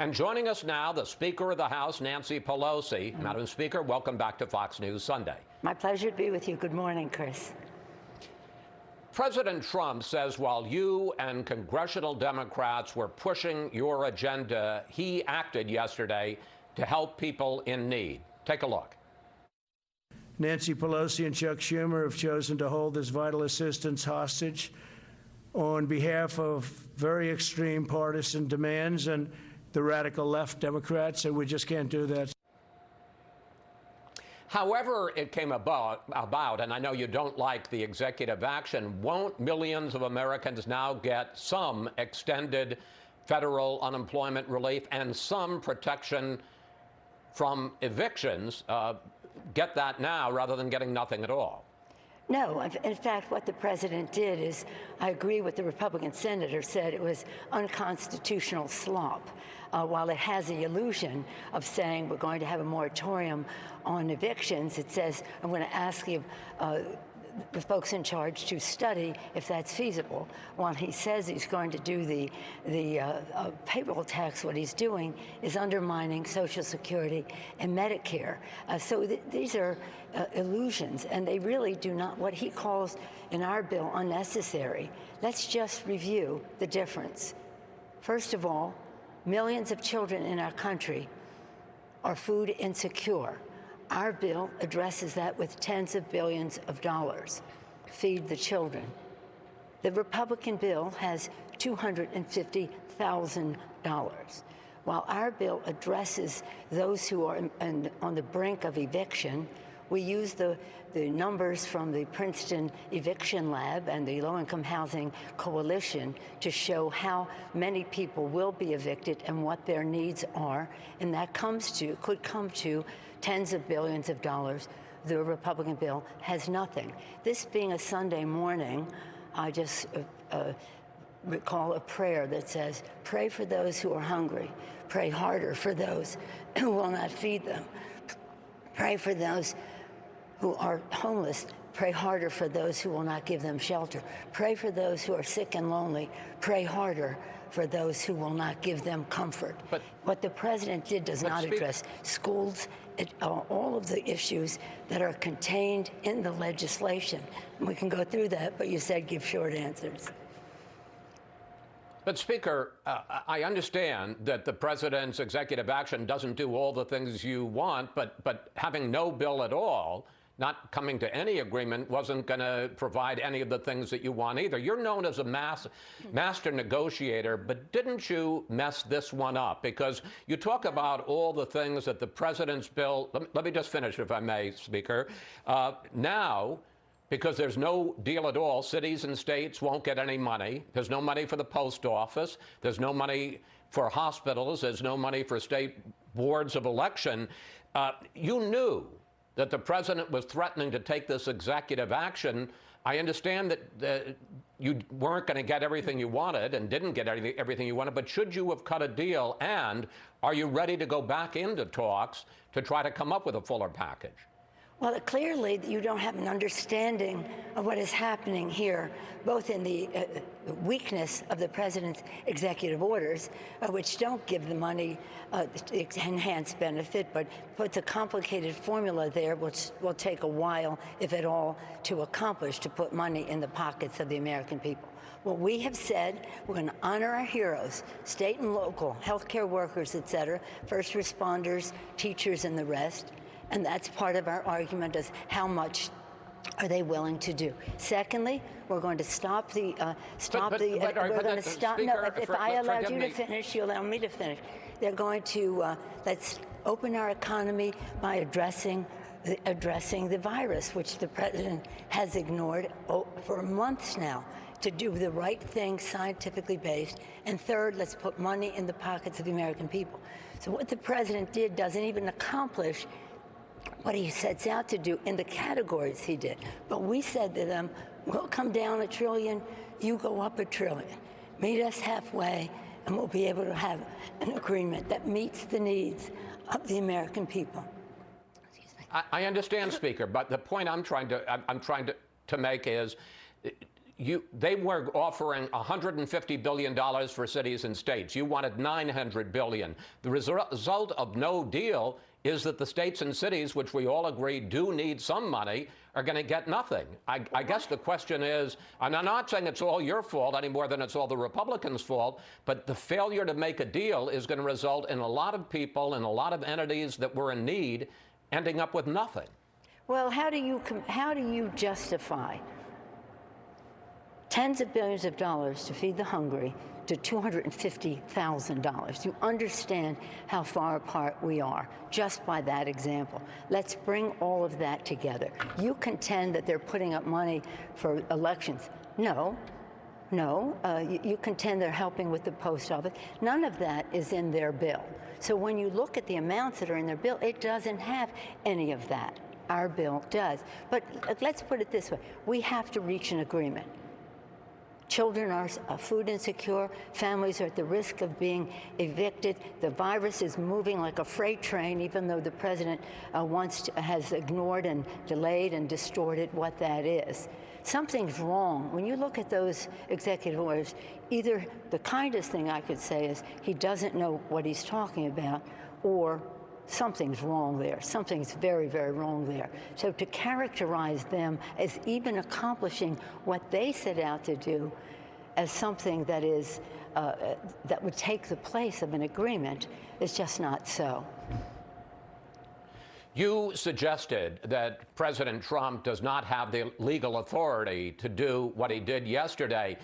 And joining us now, the Speaker of the House, Nancy Pelosi. Madam Speaker, welcome back to Fox News Sunday. My pleasure to be with you. Good morning, Chris. President Trump says while you and congressional Democrats were pushing your agenda, he acted yesterday to help people in need. Take a look. Nancy Pelosi and Chuck Schumer have chosen to hold this vital assistance hostage on behalf of very extreme partisan demands and the radical left Democrats, and we just can't do that. However it came about, and I know you don't like the executive action, won't millions of Americans now get some extended federal unemployment relief and some protection from evictions? Get that now rather than getting nothing at all? No. In fact, what the president did is, I agree with the Republican senator said, it was unconstitutional slop. While it has the illusion of saying we're going to have a moratorium on evictions, it says, I'm going to ask you, the folks in charge to study if that's feasible. While he says he's going to do the payroll tax, what he's doing is undermining Social Security and Medicare. So these are illusions, and they really do not, what he calls in our bill, unnecessary. Let's just review the difference. First of all, millions of children in our country are food insecure. Our bill addresses that with tens of billions of dollars. Feed the children. The Republican bill has $250,000. While our bill addresses those who are on the brink of eviction, we use the numbers from the Princeton Eviction Lab and the Low-Income Housing Coalition to show how many people will be evicted and what their needs are, and that could come to tens of billions of dollars. The Republican bill has nothing. This being a Sunday morning, I just recall a prayer that says, pray for those who are hungry, pray harder for those who will not feed them, pray for those who are homeless, pray harder for those who will not give them shelter, pray for those who are sick and lonely, pray harder for those who will not give them comfort. But what the president did does not address schools, all of the issues that are contained in the legislation. We can go through that, but you said give short answers. But Speaker, I understand that the president's executive action doesn't do all the things you want, but having no bill at all, not coming to any agreement, wasn't going to provide any of the things that you want either. You're known as a master negotiator, but didn't you mess this one up? Because you talk about all the things that the president's bill, let me just finish if I may, Speaker. Now, because there's no deal at all, cities and states won't get any money. There's no money for the post office. There's no money for hospitals. There's no money for state boards of election. You knew that the president was threatening to take this executive action. I understand that you weren't going to get everything you wanted and didn't get everything you wanted, but should you have cut a deal? And are you ready to go back into talks to try to come up with a fuller package? Well, clearly you don't have an understanding of what is happening here, both in the weakness of the president's executive orders, which don't give the money enhanced benefit, but puts a complicated formula there, which will take a while, if at all, to accomplish, to put money in the pockets of the American people. What we have said, we're going to honor our heroes, state and local, healthcare workers, et cetera, first responders, teachers, and the rest. And that's part of our argument, is how much are they willing to do. Secondly, we're going to stop the, if I allowed you to finish, you allow me to finish. They're going to, let's open our economy by addressing the virus, which the president has ignored for months now, to do the right thing, scientifically based. And third, let's put money in the pockets of the American people. So what the president did doesn't even accomplish what he sets out to do in the categories he did. But we said to them, we'll come down $1 trillion, you go up $1 trillion. Meet us halfway, and we'll be able to have an agreement that meets the needs of the American people. Excuse me. I understand, Speaker, but the point I'm trying to make is they were offering $150 billion for cities and states. You wanted $900 billion. The result of no deal is that the states and cities, which we all agree do need some money, are going to get nothing. I guess the question is, and I'm not saying it's all your fault any more than it's all the Republicans' fault, but the failure to make a deal is going to result in a lot of people and a lot of entities that were in need ending up with nothing. Well, how do you justify tens of billions of dollars to feed the hungry to $250,000? You understand how far apart we are just by that example. Let's bring all of that together. You contend that they're putting up money for elections. No. You contend they're helping with the post office. None of that is in their bill. So when you look at the amounts that are in their bill, it doesn't have any of that. Our bill does. But let's put it this way. We have to reach an agreement. Children are food insecure. Families are at the risk of being evicted. The virus is moving like a freight train, even though the president has ignored and delayed and distorted what that is. Something's wrong. When you look at those executive orders, either the kindest thing I could say is he doesn't know what he's talking about, or something's wrong there. Something's very, very wrong there. So to characterize them as even accomplishing what they set out to do as something that is that would take the place of an agreement is just not so. You suggested that President Trump does not have the legal authority to do what he did yesterday.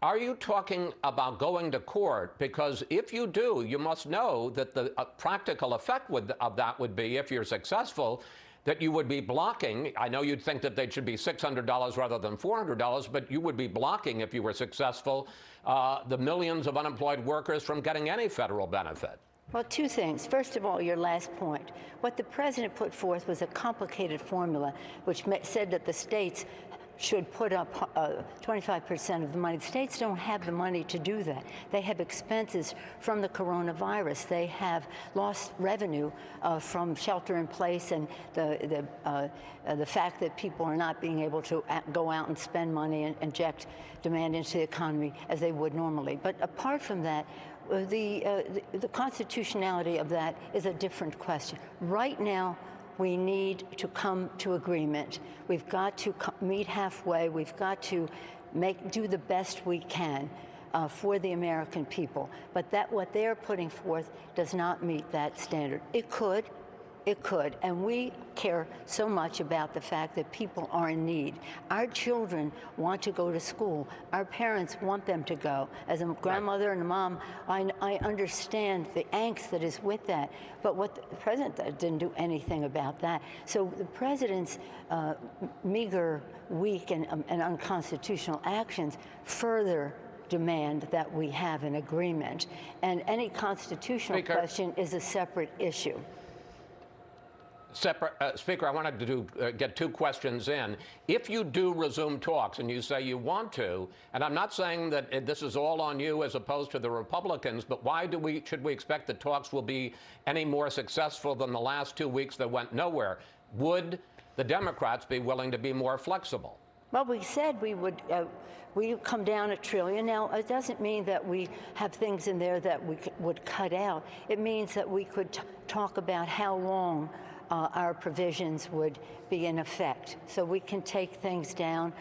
Are you talking about going to court? Because if you do, you must know that the practical effect of that would be, if you're successful, that you would be blocking. I know you'd think that they should be $600 rather than $400, but you would be blocking, if you were successful, the millions of unemployed workers from getting any federal benefit. Well, two things. First of all, your last point. What the president put forth was a complicated formula which said that the states should put up 25% of the money. The states don't have the money to do that. They have expenses from the coronavirus. They have lost revenue from shelter in place and the fact that people are not being able to go out and spend money and inject demand into the economy as they would normally. But apart from that, the constitutionality of that is a different question. Right now, we need to come to agreement. We've got to meet halfway. We've got to do the best we can for the American people. But what they're putting forth does not meet that standard. It could. And we care so much about the fact that people are in need. Our children want to go to school. Our parents want them to go. As a grandmother and a mom, I understand the angst that is with that. But what the president didn't do anything about that. So the president's meager, weak, and unconstitutional actions further demand that we have an agreement. And any constitutional question is a separate issue. Speaker, I wanted to get two questions in. If you do resume talks, and you say you want to, and I'm not saying that this is all on you as opposed to the Republicans, but why should we expect that talks will be any more successful than the last 2 weeks that went nowhere? Would the Democrats be willing to be more flexible? Well, we said we would come down $1 trillion. Now, it doesn't mean that we have things in there that we would cut out. It means that we could talk about how long our provisions would be in effect. So we can take things down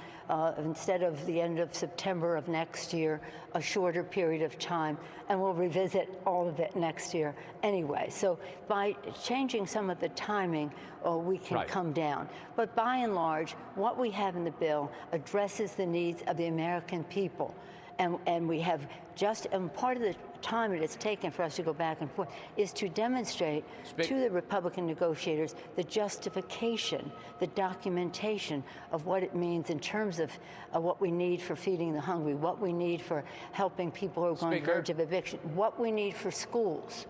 instead of the end of September of next year, a shorter period of time, and we'll revisit all of it next year anyway. So by changing some of the timing, we can come down. But by and large, what we have in the bill addresses the needs of the American people. And we have and part of the time that it's taken for us to go back and forth is to demonstrate to the Republican negotiators the justification, the documentation of what it means in terms of what we need for feeding the hungry, what we need for helping people who are on the verge of eviction, what we need for schools.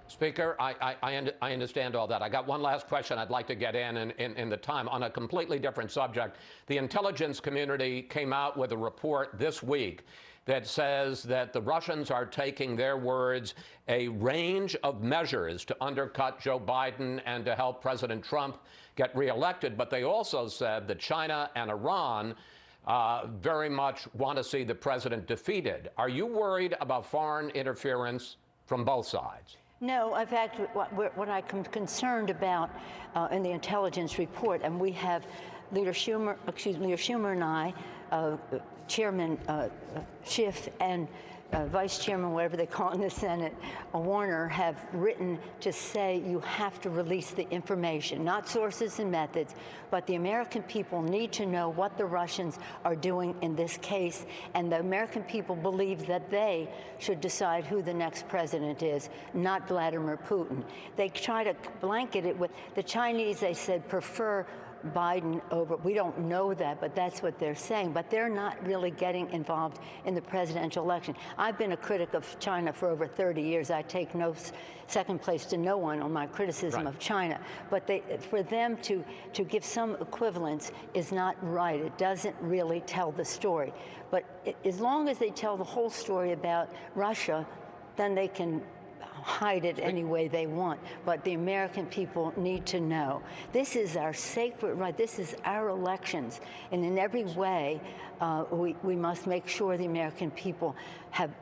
Speaker, I understand all that. I got one last question I'd like to get in the time on a completely different subject. The intelligence community came out with a report this week that says that the Russians are taking, their words, a range of measures to undercut Joe Biden and to help President Trump get reelected. But they also said that China and Iran very much want to see the president defeated. Are you worried about foreign interference from both sides? No, in fact, what I'm concerned about in the intelligence report, and we have Leader Schumer and I, Chairman Schiff and Vice Chairman, whatever they call it in the Senate, Warner, have written to say you have to release the information, not sources and methods, but the American people need to know what the Russians are doing in this case, and the American people believe that they should decide who the next president is, not Vladimir Putin. They try to blanket it with the Chinese, they said, prefer Biden over, we don't know that, but that's what they're saying. But they're not really getting involved in the presidential election. I've been a critic of China for over 30 years. I take no second place to no one on my criticism of China. But for them to give some equivalence is not right. It doesn't really tell the story. But as long as they tell the whole story about Russia, then they can hide it any way they want. But the American people need to know. This is our sacred right. This is our elections. And in every way, we must make sure the American people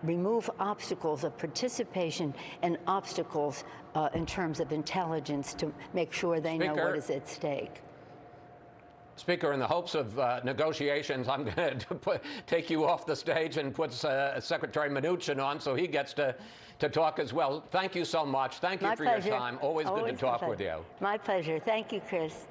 remove obstacles of participation and obstacles in terms of intelligence to make sure they know what is at stake. Speaker, in the hopes of negotiations, I'm going to take you off the stage and put Secretary Mnuchin on so he gets to talk as well. Thank you so much. Thank you for your time. Always good to talk with you. My pleasure. Thank you, Chris.